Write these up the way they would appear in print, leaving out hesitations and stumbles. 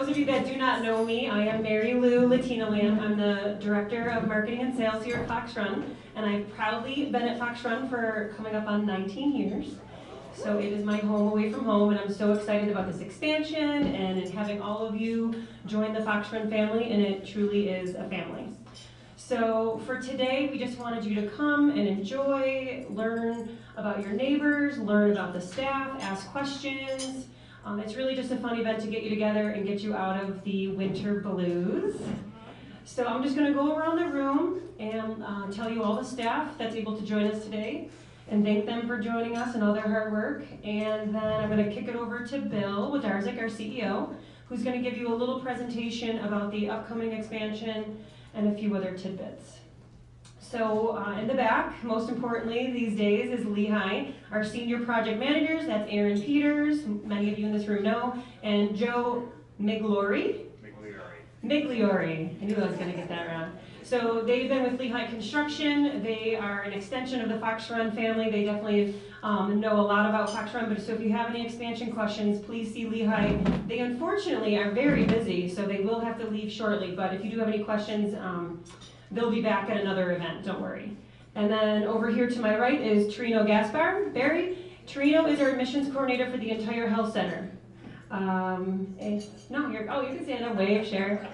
those of you that do not know me, I am Mary Lou Latinaland. I'm the Director of Marketing and Sales here at Fox Run, and I've proudly been at Fox Run for coming up on 19 years. So it is my home away from home, and I'm so excited about this expansion and in having all of you join the Fox Run family, and it truly is a family. So for today, we just wanted you to come and enjoy, learn about your neighbors, learn about the staff, ask questions. It's really just a fun event to get you together and get you out of the winter blues. So I'm just going to go around the room and tell you all the staff that's able to join us today and thank them for joining us and all their hard work. And then I'm going to kick it over to Bill Wojdarczyk, our CEO, who's going to give you a little presentation about the upcoming expansion and a few other tidbits. So in the back, most importantly these days, is Lehigh, our senior project managers. That's Aaron Peters, many of you in this room know, and Joe Migliori. I knew I was going to get that wrong. So they've been with Lehigh Construction. They are an extension of the Fox Run family. They definitely know a lot about Fox Run, but so if you have any expansion questions, please see Lehigh. They unfortunately are very busy, so they will have to leave shortly, but if you do have any questions, they'll be back at another event, don't worry. And then over here to my right is Trino Gaspar. Barry. Trino is our admissions coordinator for the entire health center. You can stand up, wave, share.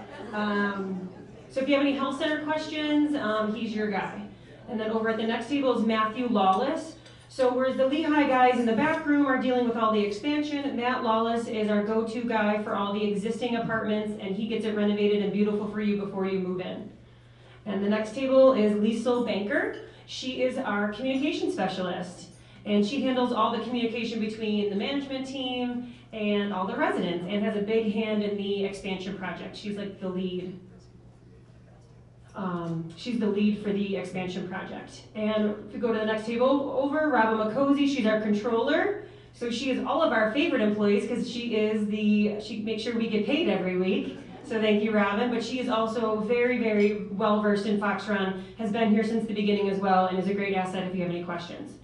So if you have any health center questions, he's your guy. And then over at the next table is Matthew Lawless. So whereas the Lehigh guys in the back room are dealing with all the expansion, Matt Lawless is our go-to guy for all the existing apartments, and he gets it renovated and beautiful for you before you move in. And the next table is Liesl Banker. She is our communication specialist, and she handles all the communication between the management team and all the residents, and has a big hand in the expansion project. She's like the lead. She's the lead for the expansion project. And if you go to the next table over, Robin McCosey, she's our controller. So she is all of our favorite employees because she makes sure we get paid every week. So thank you, Robin. But she is also very, very well versed in Fox Run, has been here since the beginning as well, and is a great asset if you have any questions.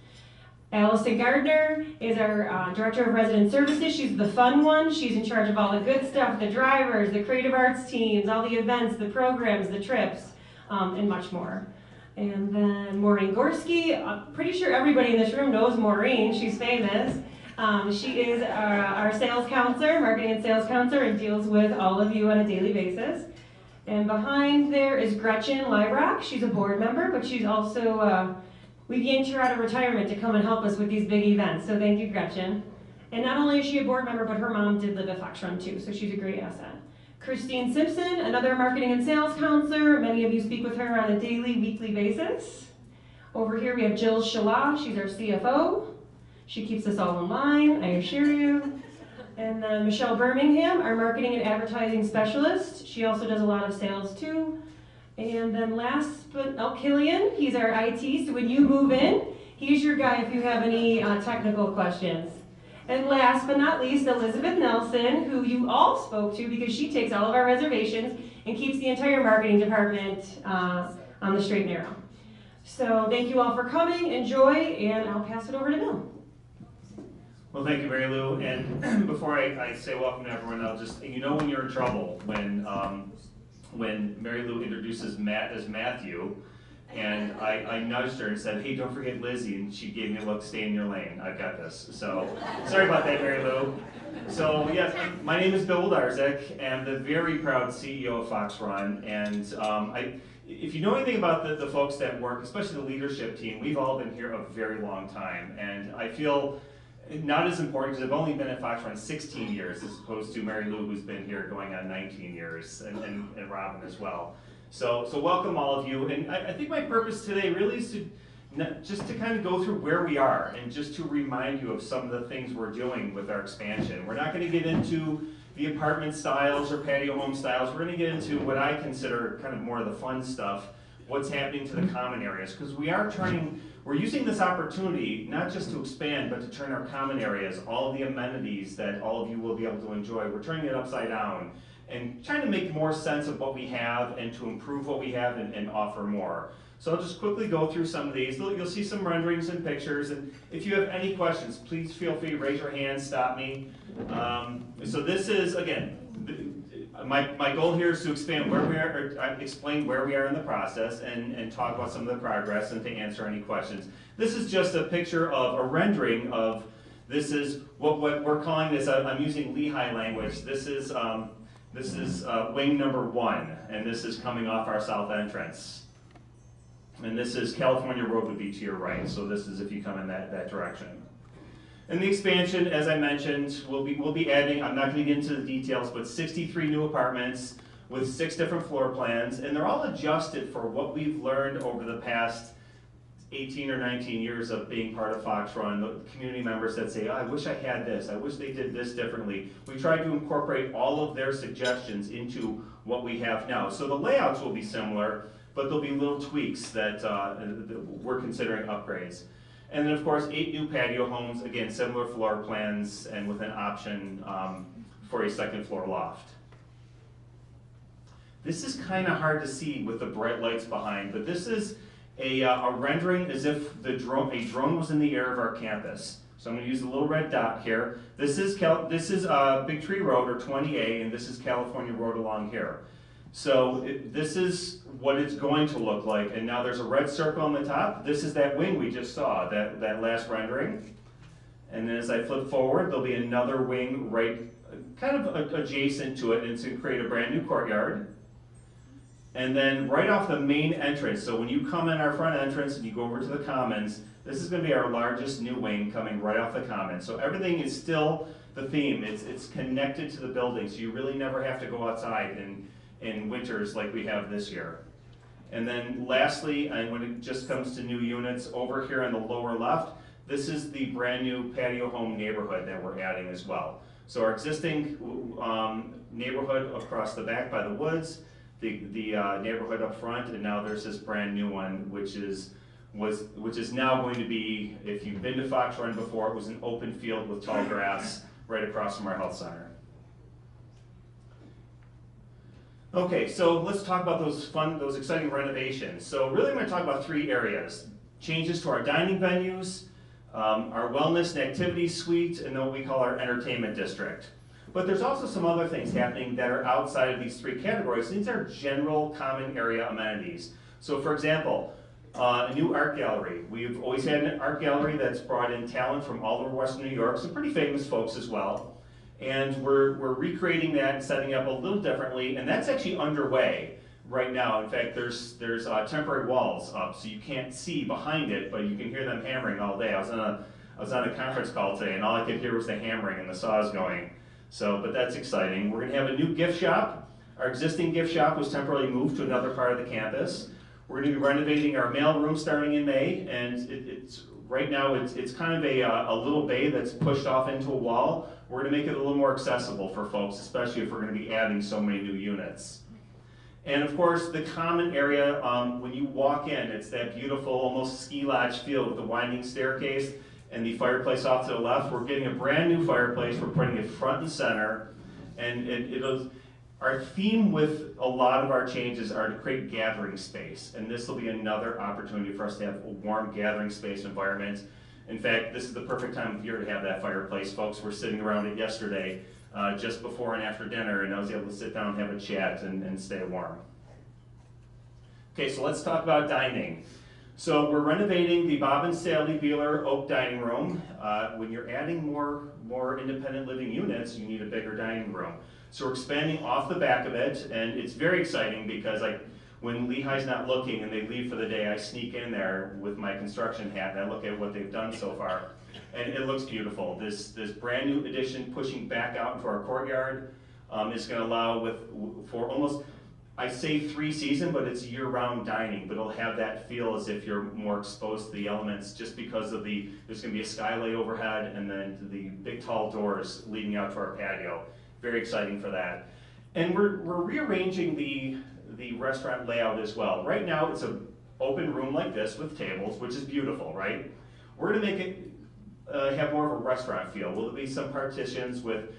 Allison Gardner is our Director of Resident Services. She's the fun one. She's in charge of all the good stuff, the drivers, the creative arts teams, all the events, the programs, the trips, and much more. And then Maureen Gorski. I'm pretty sure everybody in this room knows Maureen. She's famous. She is our sales counselor, marketing and sales counselor, and deals with all of you on a daily basis. And behind there is Gretchen Lyrock. She's a board member, but she's also, we yanked her out of retirement to come and help us with these big events. So thank you, Gretchen. And not only is she a board member, but her mom did live at Fox Run too, so she's a great asset. Christine Simpson, another marketing and sales counselor. Many of you speak with her on a daily, weekly basis. Over here we have Jill Shala. She's our CFO. She keeps us all in line, I assure you. And then Michelle Birmingham, our marketing and advertising specialist. She also does a lot of sales too. And then last but Killian, he's our IT, so when you move in, he's your guy if you have any technical questions. And last but not least, Elizabeth Nelson, who you all spoke to because she takes all of our reservations and keeps the entire marketing department on the straight and narrow. So thank you all for coming, enjoy, and I'll pass it over to Bill. Well, thank you, Mary Lou. And before I say welcome to everyone, I'll just, you know when you're in trouble when Mary Lou introduces Matt as Matthew, and I nudged her and said, hey, don't forget Lizzie, and she gave me a look, stay in your lane, I've got this. So, sorry about that, Mary Lou. So, yes, my name is Bill Wojdarczyk, and I'm the very proud CEO of Fox Run, and if you know anything about the folks that work, especially the leadership team, we've all been here a very long time, and I feel not as important because I've only been at Fox Run 16 years as opposed to Mary Lou, who's been here going on 19 years, and Robin as well. So welcome all of you, and I think my purpose today really is just to kind of go through where we are and just to remind you of some of the things we're doing with our expansion. We're not going to get into the apartment styles or patio home styles. We're going to get into what I consider kind of more of the fun stuff, what's happening to the common areas, because we're using this opportunity not just to expand, but to turn our common areas, all the amenities that all of you will be able to enjoy, we're turning it upside down and trying to make more sense of what we have and to improve what we have and offer more. So I'll just quickly go through some of these. You'll see some renderings and pictures, and if you have any questions, please feel free to raise your hand, stop me. So this is, again, My goal here is to expand where we are, or explain where we are in the process and talk about some of the progress and to answer any questions. This is just a picture of a rendering of, this is what we're calling this, I'm using Lehigh language, this is wing number 1, and this is coming off our south entrance. And this is California Road would be to your right, so this is if you come in that direction. And the expansion, as I mentioned, we'll be adding, I'm not going to get into the details, but 63 new apartments with 6 different floor plans, and they're all adjusted for what we've learned over the past 18 or 19 years of being part of Fox Run. The community members that say, oh, I wish I had this, I wish they did this differently. We tried to incorporate all of their suggestions into what we have now. So the layouts will be similar, but there'll be little tweaks that we're considering upgrades. And then of course 8 new patio homes, again similar floor plans and with an option for a second floor loft. This is kind of hard to see with the bright lights behind, but this is a rendering as if a drone was in the air of our campus. So I'm going to use the little red dot here. This is Big Tree Road, or 20A, and this is California Road along here. So this is what it's going to look like, and now there's a red circle on the top. This is that wing we just saw, that last rendering. And then as I flip forward, there'll be another wing right kind of adjacent to it, and it's going to create a brand new courtyard. And then right off the main entrance, so when you come in our front entrance and you go over to the commons, this is going to be our largest new wing coming right off the commons. So everything is still the theme. It's connected to the building, so you really never have to go outside in winters like we have this year. And then lastly, and when it just comes to new units, over here on the lower left, this is the brand new patio home neighborhood that we're adding as well. So our existing neighborhood across the back by the woods, the neighborhood up front, and now there's this brand new one, which is now going to be, if you've been to Fox Run before, it was an open field with tall grass right across from our health center. Okay, so let's talk about those exciting renovations. So really I'm going to talk about 3 areas. Changes to our dining venues, our wellness and activities suite, and then what we call our entertainment district. But there's also some other things happening that are outside of these 3 categories. These are general common area amenities. So for example, a new art gallery. We've always had an art gallery that's brought in talent from all over Western New York, some pretty famous folks as well. And we're recreating that and setting up a little differently, and that's actually underway right now. In fact, there's temporary walls up, so you can't see behind it, but you can hear them hammering all day. I was on a conference call today, and all I could hear was the hammering and the saws going. So, but that's exciting. We're going to have a new gift shop. Our existing gift shop was temporarily moved to another part of the campus. We're going to be renovating our mail room starting in May, and right now it's kind of a little bay that's pushed off into a wall. We're going to make it a little more accessible for folks, especially if we're going to be adding so many new units. And of course, the common area, when you walk in, it's that beautiful, almost ski lodge feel with the winding staircase and the fireplace off to the left. We're getting a brand new fireplace. We're putting it front and center. And our theme with a lot of our changes are to create gathering space. And this will be another opportunity for us to have a warm gathering space environment. In fact, this is the perfect time of year to have that fireplace. Folks were sitting around it yesterday, just before and after dinner, and I was able to sit down and have a chat and stay warm. Okay, so let's talk about dining. So we're renovating the Bob and Sally Beeler Oak Dining Room. When you're adding more independent living units, you need a bigger dining room. So we're expanding off the back of it, and it's very exciting because when Lehigh's not looking and they leave for the day, I sneak in there with my construction hat and I look at what they've done so far. And it looks beautiful. This brand new addition pushing back out into our courtyard is going to allow for almost, I say 3 season, but it's year-round dining, but it'll have that feel as if you're more exposed to the elements just because of there's going to be a skylight overhead and then the big tall doors leading out to our patio. Very exciting for that. And we're rearranging the restaurant layout as well. Right now it's an open room like this with tables, which is beautiful, right? We're going to make it have more of a restaurant feel. Will there be some partitions with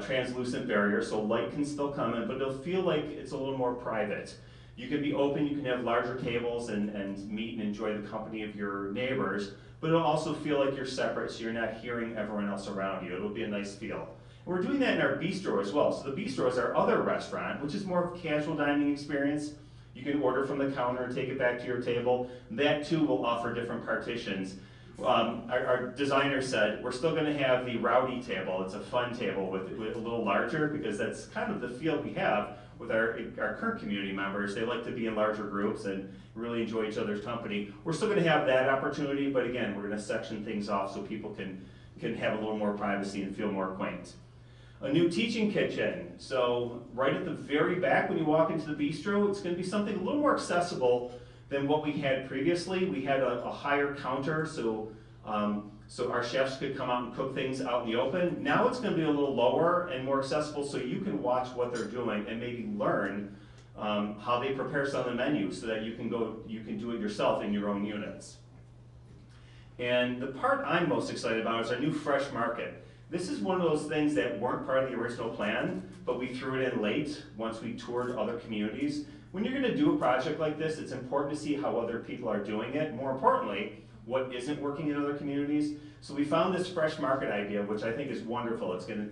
translucent barriers so light can still come in, but it'll feel like it's a little more private. You can be open, you can have larger tables and meet and enjoy the company of your neighbors, but it'll also feel like you're separate so you're not hearing everyone else around you. It'll be a nice feel. We're doing that in our bistro as well. So the bistro is our other restaurant, which is more of a casual dining experience. You can order from the counter and take it back to your table. That too will offer different partitions. Our designer said, we're still gonna have the rowdy table. It's a fun table with a little larger, because that's kind of the feel we have with our current community members. They like to be in larger groups and really enjoy each other's company. We're still gonna have that opportunity, but again, we're gonna section things off so people can have a little more privacy and feel more acquainted. A new teaching kitchen. So right at the very back when you walk into the bistro, it's gonna be something a little more accessible than what we had previously. We had a higher counter, so our chefs could come out and cook things out in the open. Now it's gonna be a little lower and more accessible, so you can watch what they're doing and maybe learn how they prepare some of the menu, so that you can do it yourself in your own units. And the part I'm most excited about is our new fresh market. This is one of those things that weren't part of the original plan, but we threw it in late once we toured other communities. When you're gonna do a project like this, it's important to see how other people are doing it. More importantly, what isn't working in other communities. So we found this fresh market idea, which I think is wonderful. It's gonna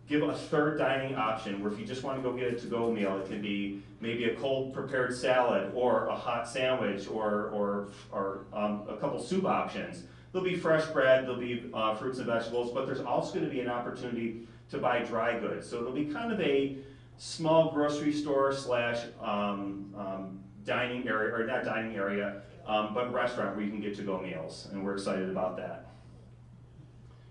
give a third dining option, where if you just wanna go get a to-go meal, it can be maybe a cold prepared salad, or a hot sandwich, or a couple soup options. There'll be fresh bread, there'll be fruits and vegetables, but there's also gonna be an opportunity to buy dry goods. So it'll be kind of a small grocery store slash dining area, or not dining area, but restaurant where you can get to-go meals, and we're excited about that.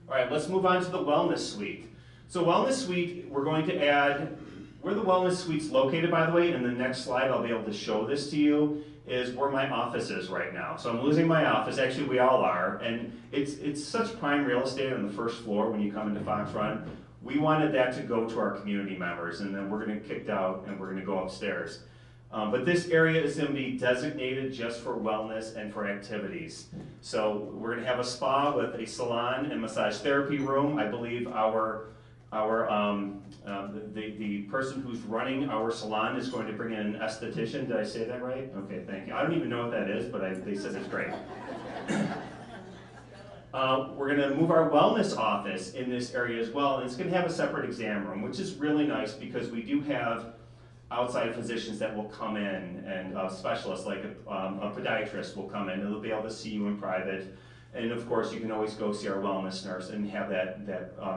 All right, let's move on to the Wellness Suite. So Wellness Suite, we're going to add, where the Wellness Suite's located, by the way, in the next slide I'll be able to show this to you, is where my office is right now. So I'm losing my office, actually we all are, and it's such prime real estate on the first floor when you come into Fox Run. We wanted that to go to our community members, and then we're gonna get kicked out and we're gonna go upstairs. But this area is gonna be designated just for wellness and for activities. So we're gonna have a spa with a salon and massage therapy room. I believe the person who's running our salon is going to bring in an esthetician. Did I say that right? Okay, thank you. I don't even know what that is, but they said it's great. We're gonna move our wellness office in this area as well, and it's gonna have a separate exam room, which is really nice because we do have outside physicians that will come in, and specialists like a podiatrist will come in, and they'll be able to see you in private. And of course, you can always go see our wellness nurse and have that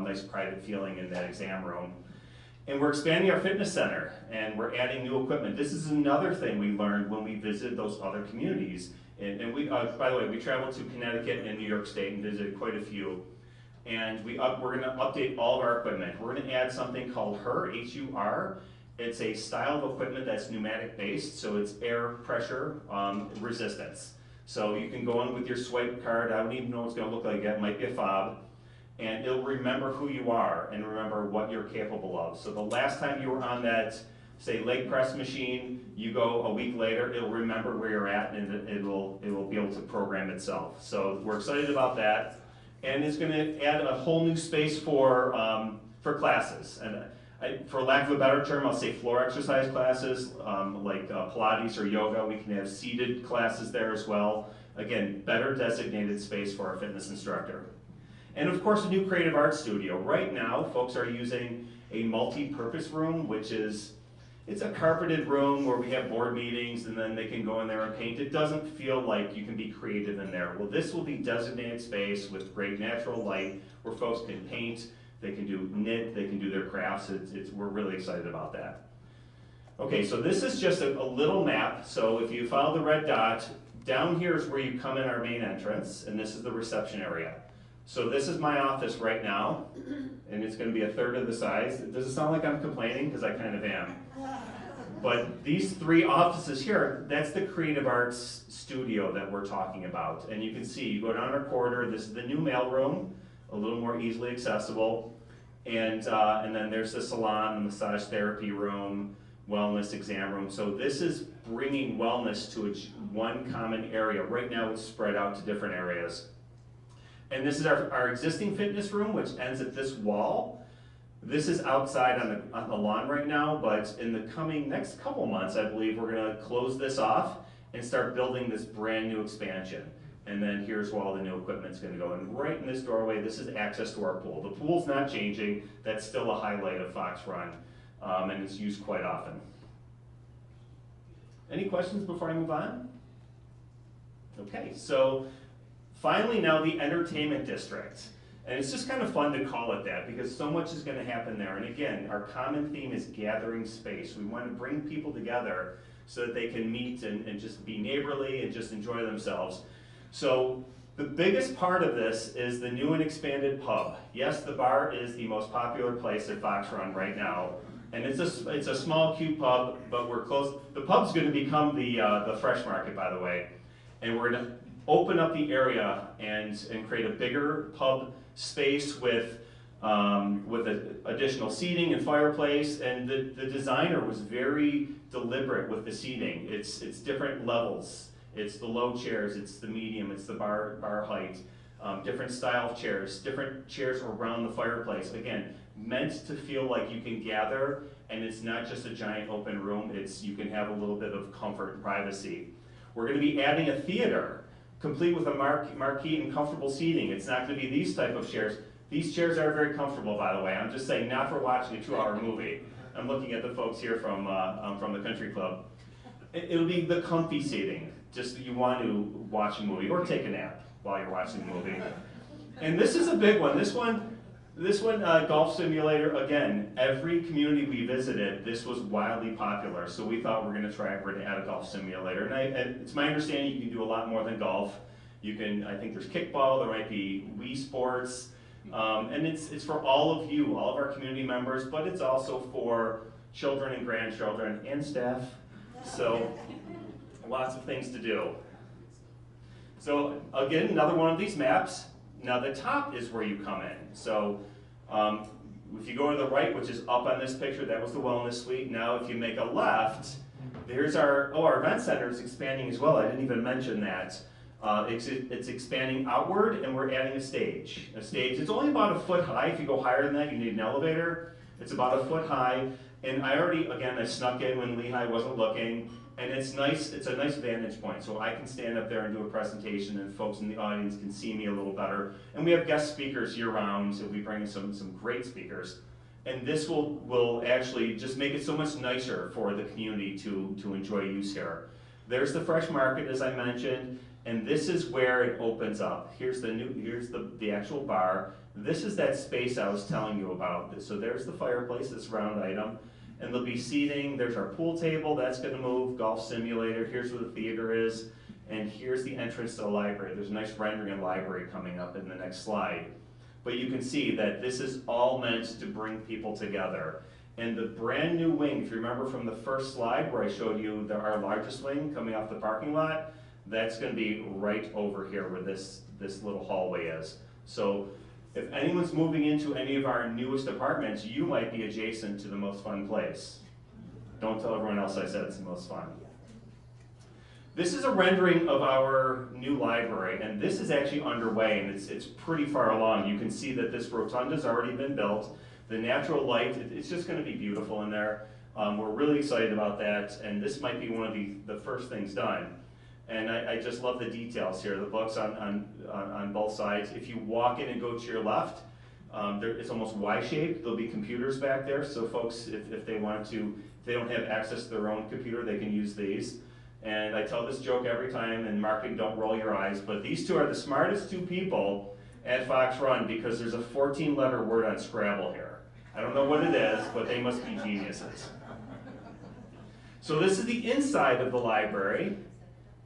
nice private feeling in that exam room. And we're expanding our fitness center, and we're adding new equipment. This is another thing we learned when we visited those other communities. And we, by the way, we traveled to Connecticut and New York State and visited quite a few. And we're gonna update all of our equipment. We're gonna add something called HUR, H-U-R. It's a style of equipment that's pneumatic based, so it's air pressure resistance. So you can go in with your swipe card. I don't even know what it's gonna look like yet. It might be a fob. And it'll remember who you are and remember what you're capable of. So the last time you were on that, say, leg press machine, you go a week later, it'll remember where you're at, and it will be able to program itself. So we're excited about that. And it's gonna add a whole new space for classes. And for lack of a better term, I'll say floor exercise classes, like Pilates or yoga. We can have seated classes there as well. Again, better designated space for our fitness instructor. And of course, a new creative arts studio. Right now, folks are using a multi-purpose room, which is, it's a carpeted room where we have board meetings and then they can go in there and paint. It doesn't feel like you can be creative in there. Well, this will be designated space with great natural light where folks can paint, they can do knit, they can do their crafts. We're really excited about that. Okay, so this is just a little map. So if you follow the red dot, down here is where you come in our main entrance, and this is the reception area. So this is my office right now, and it's gonna be a third of the size. Does it sound like I'm complaining? Because I kind of am. But these three offices here, that's the creative arts studio that we're talking about. And you can see, you go down our corridor, this is the new mail room, a little more easily accessible. And then there's the salon, the massage therapy room, wellness exam room. So this is bringing wellness to one common area. Right now it's spread out to different areas. And this is our existing fitness room, which ends at this wall. This is outside on the lawn right now, but in the coming next couple months, I believe we're gonna close this off and start building this brand new expansion. And then here's where all the new equipment's gonna go. And right in this doorway, this is access to our pool. The pool's not changing. That's still a highlight of Fox Run, and it's used quite often. Any questions before I move on? Okay, so finally now the entertainment district. And it's just kind of fun to call it that because so much is going to happen there. And again, our common theme is gathering space. We want to bring people together so that they can meet and just be neighborly and just enjoy themselves. So the biggest part of this is the new and expanded pub. Yes, the bar is the most popular place at Fox Run right now. And it's a small, cute pub, but we're close. The pub's going to become the Fresh Market, by the way. And we're going to open up the area and create a bigger pub space with additional seating and fireplace. And the designer was very deliberate with the seating. It's different levels. It's the low chairs, it's the medium, it's the bar height, different style of chairs, different chairs around the fireplace. Again, meant to feel like you can gather, and it's not just a giant open room. You can have a little bit of comfort and privacy. We're going to be adding a theater, complete with a marquee and comfortable seating. It's not going to be these type of chairs. These chairs are very comfortable, by the way. I'm just saying, not for watching a 2-hour movie. I'm looking at the folks here from the country club. It'll be the comfy seating, just that you want to watch a movie or take a nap while you're watching the movie. And this is a big one. This one, golf simulator, again, every community we visited, this was wildly popular. So we thought we're going to add a golf simulator. And it's my understanding you can do a lot more than golf. You can, I think there's kickball, there might be Wii Sports. And it's for all of you, all of our community members, but it's also for children and grandchildren and staff. So lots of things to do. So again, another one of these maps. Now the top is where you come in. So if you go to the right, which is up on this picture, that was the wellness suite. Now if you make a left, there's our event center is expanding as well. I didn't even mention that. It's expanding outward, and we're adding a stage. It's only about a foot high. If you go higher than that, you need an elevator. It's about a foot high. And I snuck in when Lehigh wasn't looking. And it's nice, it's a nice vantage point, so I can stand up there and do a presentation and folks in the audience can see me a little better. And we have guest speakers year round, so we bring in some great speakers. And this will actually just make it so much nicer for the community to enjoy use here. There's the Fresh Market, as I mentioned, and this is where it opens up. Here's the actual bar. This is that space I was telling you about. So there's the fireplace, this round item. And there'll be seating, there's our pool table, that's gonna move, golf simulator, here's where the theater is, and here's the entrance to the library. There's a nice rendering of the library coming up in the next slide. But you can see that this is all meant to bring people together. And the brand new wing, if you remember from the first slide where I showed you our largest wing coming off the parking lot, that's gonna be right over here where this little hallway is. So if anyone's moving into any of our newest apartments, you might be adjacent to the most fun place. Don't tell everyone else I said it's the most fun. This is a rendering of our new library, and this is actually underway, and it's pretty far along. You can see that this rotunda's already been built. The natural light, it's just gonna be beautiful in there. We're really excited about that, and this might be one of the first things done. And I just love the details here. The books on both sides. If you walk in and go to your left, it's almost Y-shaped. There'll be computers back there, so folks, if they want to, if they don't have access to their own computer, they can use these. And I tell this joke every time, and marketing, don't roll your eyes, but these two are the smartest two people at Fox Run because there's a 14-letter word on Scrabble here. I don't know what it is, but they must be geniuses. So this is the inside of the library.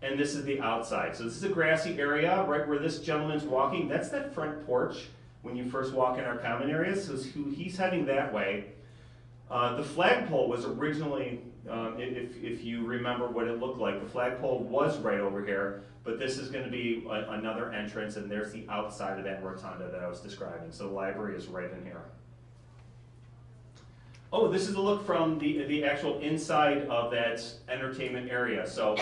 And this is the outside. So this is a grassy area right where this gentleman's walking. That's that front porch when you first walk in our common areas. So he's heading that way. The flagpole was originally, if you remember what it looked like, the flagpole was right over here, but this is going to be another entrance, and there's the outside of that rotunda that I was describing. So the library is right in here. Oh, this is a look from the actual inside of that entertainment area. So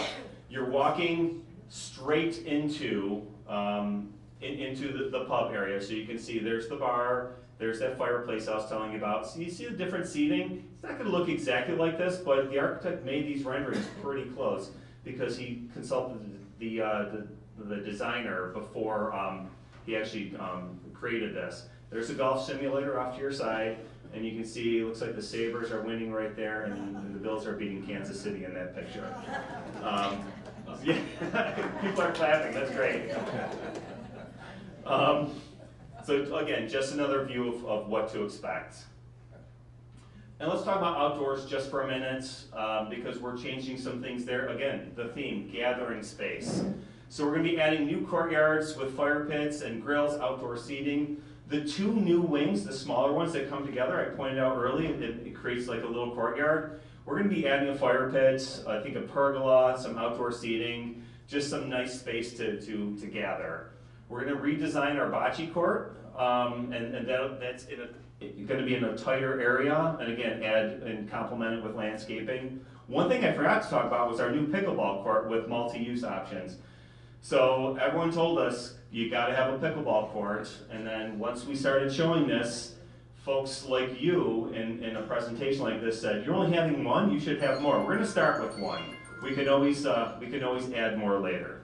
you're walking straight into the pub area, so you can see there's the bar, there's that fireplace I was telling you about. So you see the different seating. It's not going to look exactly like this, but the architect made these renderings pretty close because he consulted the the designer before he actually created this. There's a golf simulator off to your side, and you can see it looks like the Sabres are winning right there, and the Bills are beating Kansas City in that picture. Yeah, people are clapping, that's great. So again, just another view of what to expect. And let's talk about outdoors just for a minute, because we're changing some things there. Again, the theme, gathering space. So we're going to be adding new courtyards with fire pits and grills, outdoor seating. The two new wings, the smaller ones that come together, I pointed out early, it creates like a little courtyard. We're going to be adding a fire pit, I think a pergola, some outdoor seating, just some nice space to gather. We're going to redesign our bocce court, and that's going to be in a tighter area, and again, add and complement it with landscaping. One thing I forgot to talk about was our new pickleball court with multi-use options. So everyone told us, you gotta have a pickleball court, and then once we started showing this, folks like you in a presentation like this said, you're only having one, you should have more. We're gonna start with one. We can always add more later.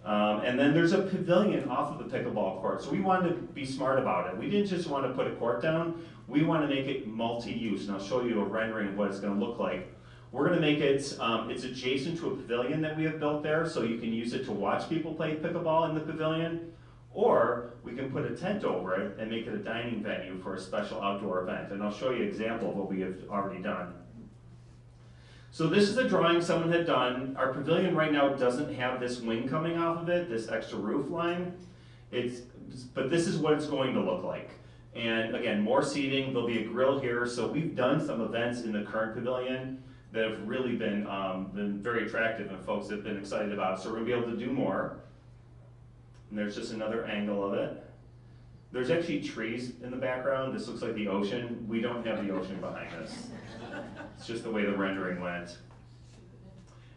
And then there's a pavilion off of the pickleball court, so we wanted to be smart about it. We didn't just want to put a court down, we want to make it multi-use, and I'll show you a rendering of what it's going to look like. We're going to make it, it's adjacent to a pavilion that we have built there, so you can use it to watch people play pickleball in the pavilion, or we can put a tent over it and make it a dining venue for a special outdoor event, and I'll show you an example of what we have already done. So this is a drawing someone had done. Our pavilion right now doesn't have this wing coming off of it, this extra roof line. But this is what it's going to look like. And again, more seating, there'll be a grill here. So we've done some events in the current pavilion that have really been very attractive and folks have been excited about. So we're gonna be able to do more. And there's just another angle of it. There's actually trees in the background. This looks like the ocean. We don't have the ocean behind us. It's just the way the rendering went.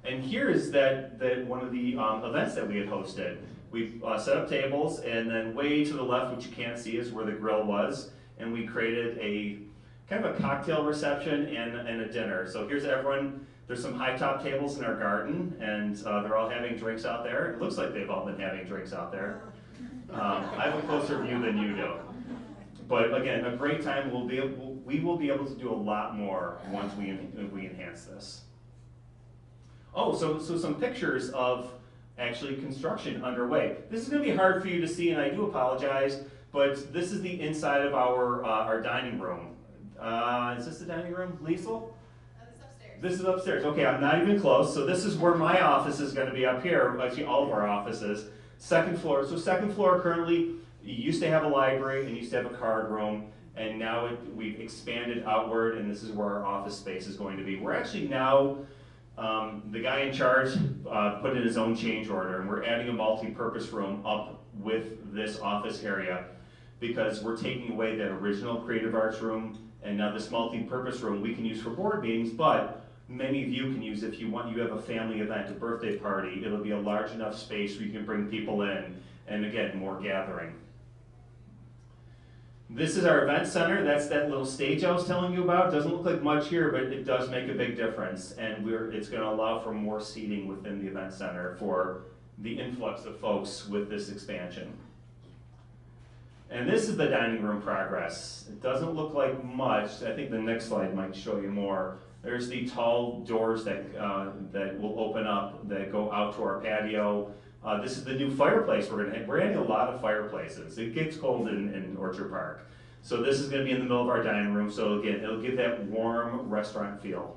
And here is that one of the events that we had hosted. We set up tables, and then way to the left, which you can't see, is where the grill was. And we created a kind of a cocktail reception and a dinner. So here's everyone. There's some high top tables in our garden, and they're all having drinks out there. It looks like they've all been having drinks out there. I have a closer view than you do. But again, a great time. We will be able to do a lot more once we enhance this. Oh, so some pictures of actually construction underway. This is going to be hard for you to see, and I do apologize, but this is the inside of our dining room. Is this the dining room, Liesl? This is upstairs. This is upstairs. Okay, I'm not even close. So this is where my office is going to be up here. Actually, all of our offices. Second floor. So second floor currently, you used to have a library and used to have a card room, and now we've expanded outward, and this is where our office space is going to be. We're actually now, the guy in charge put in his own change order, and we're adding a multi-purpose room up with this office area because we're taking away that original creative arts room, and now this multi-purpose room we can use for board meetings, but many of you can use if you have a family event, a birthday party. It'll be a large enough space where you can bring people in, and again, more gathering. This is our event center. That's that little stage I was telling you about. Doesn't look like much here, but it does make a big difference, and it's going to allow for more seating within the event center for the influx of folks with this expansion. And this is the dining room progress. It doesn't look like much. I think the next slide might show you more. There's the tall doors that will open up that go out to our patio. This is the new fireplace we're adding a lot of fireplaces. It gets cold in Orchard Park. So this is going to be in the middle of our dining room. So again, it'll give that warm restaurant feel.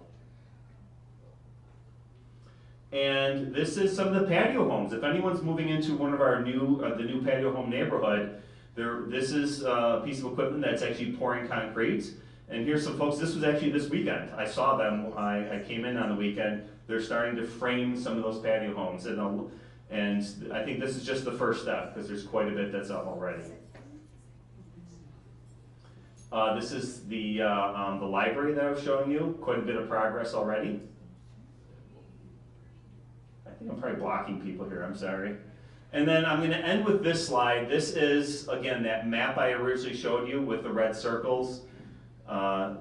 And this is some of the patio homes. If anyone's moving into one of our the new patio home neighborhood, this is a piece of equipment that's actually pouring concrete. And here's some folks, this was actually this weekend. I saw them, I came in on the weekend. They're starting to frame some of those patio homes. And I think this is just the first step because there's quite a bit that's up already. This is the library that I was showing you. Quite a bit of progress already. I think I'm probably blocking people here, I'm sorry. And then I'm going to end with this slide. This is, again, that map I originally showed you with the red circles.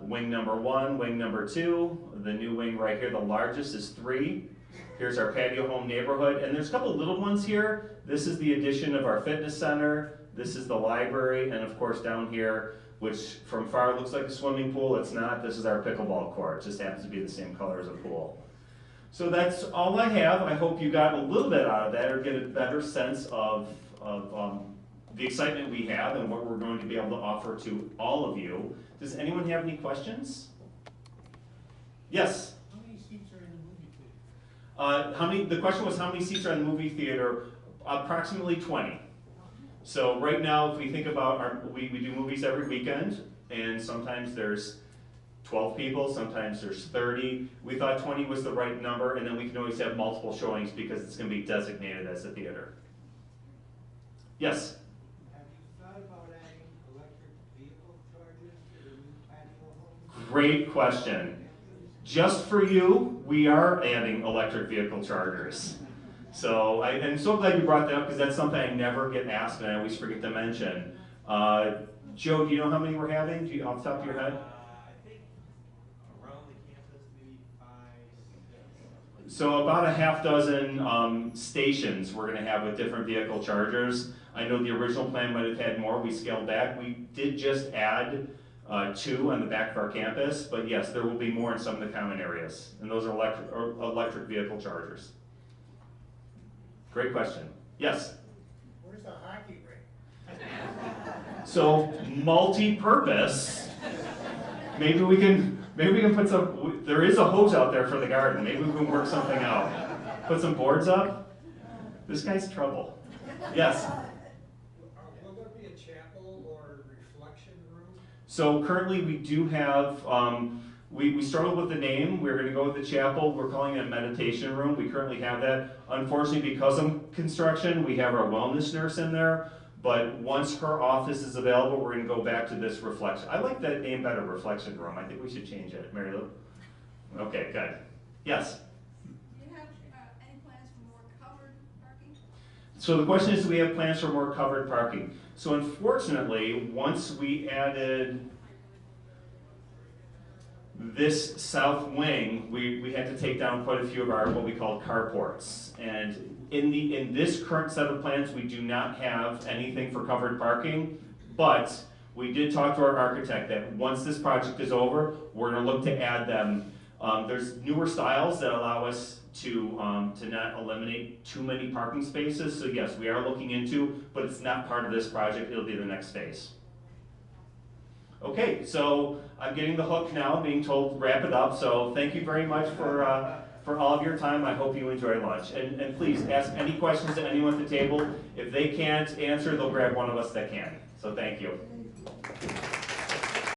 Wing number 1, wing number 2, the new wing right here, the largest is 3. Here's our patio home neighborhood, and there's a couple little ones here. This is the addition of our fitness center. This is the library, and of course down here, which from far looks like a swimming pool, it's not. This is our pickleball court. It just happens to be the same color as a pool. So that's all I have. I hope you got a little bit out of that, or get a better sense of the excitement we have and what we're going to be able to offer to all of you. Does anyone have any questions? Yes? How many seats are in the movie theater? The question was how many seats are in the movie theater? Approximately 20. So right now, if we think about we do movies every weekend, and sometimes there's 12 people, sometimes there's 30. We thought 20 was the right number, and then we can always have multiple showings because it's going to be designated as a theater. Yes? Have you thought about adding electric vehicle chargers to the new patio homes? Great question. Just for you, we are adding electric vehicle chargers. So I'm so glad you brought that up because that's something I never get asked and I always forget to mention. Joe, do you know how many we're having? Do you, off the top of your head? I think around the campus, maybe 5, 6. So about a half dozen stations we're going to have with different vehicle chargers. I know the original plan might have had more. We scaled back. We did just add 2 on the back of our campus, but yes, there will be more in some of the common areas, and those are electric vehicle chargers. Great question. Yes? Where's the hockey rink? So multi-purpose. Maybe we can put some. There is a hose out there for the garden. Maybe we can work something out. Put some boards up. This guy's trouble. Yes. Will there be a chapel or reflection room? So currently we do have. We struggled with the name. We're going to go with the chapel. We're calling it a meditation room. We currently have that. Unfortunately, because of construction, we have our wellness nurse in there. But once her office is available, we're going to go back to this reflection. I like that name better, reflection room. I think we should change it. Mary Lou? Okay, good. Yes? Do you have any plans for more covered parking? So the question is, do we have plans for more covered parking? So unfortunately, once we added this south wing, we had to take down quite a few of our what we call carports. And in this current set of plans, we do not have anything for covered parking, but we did talk to our architect that once this project is over, we're going to look to add them. There's newer styles that allow us to not eliminate too many parking spaces. So yes, we are looking into, but it's not part of this project. It'll be the next phase. Okay, so I'm getting the hook now, being told wrap it up. So thank you very much for all of your time. I hope you enjoy lunch. And please ask any questions to anyone at the table. If they can't answer, they'll grab one of us that can. So thank you.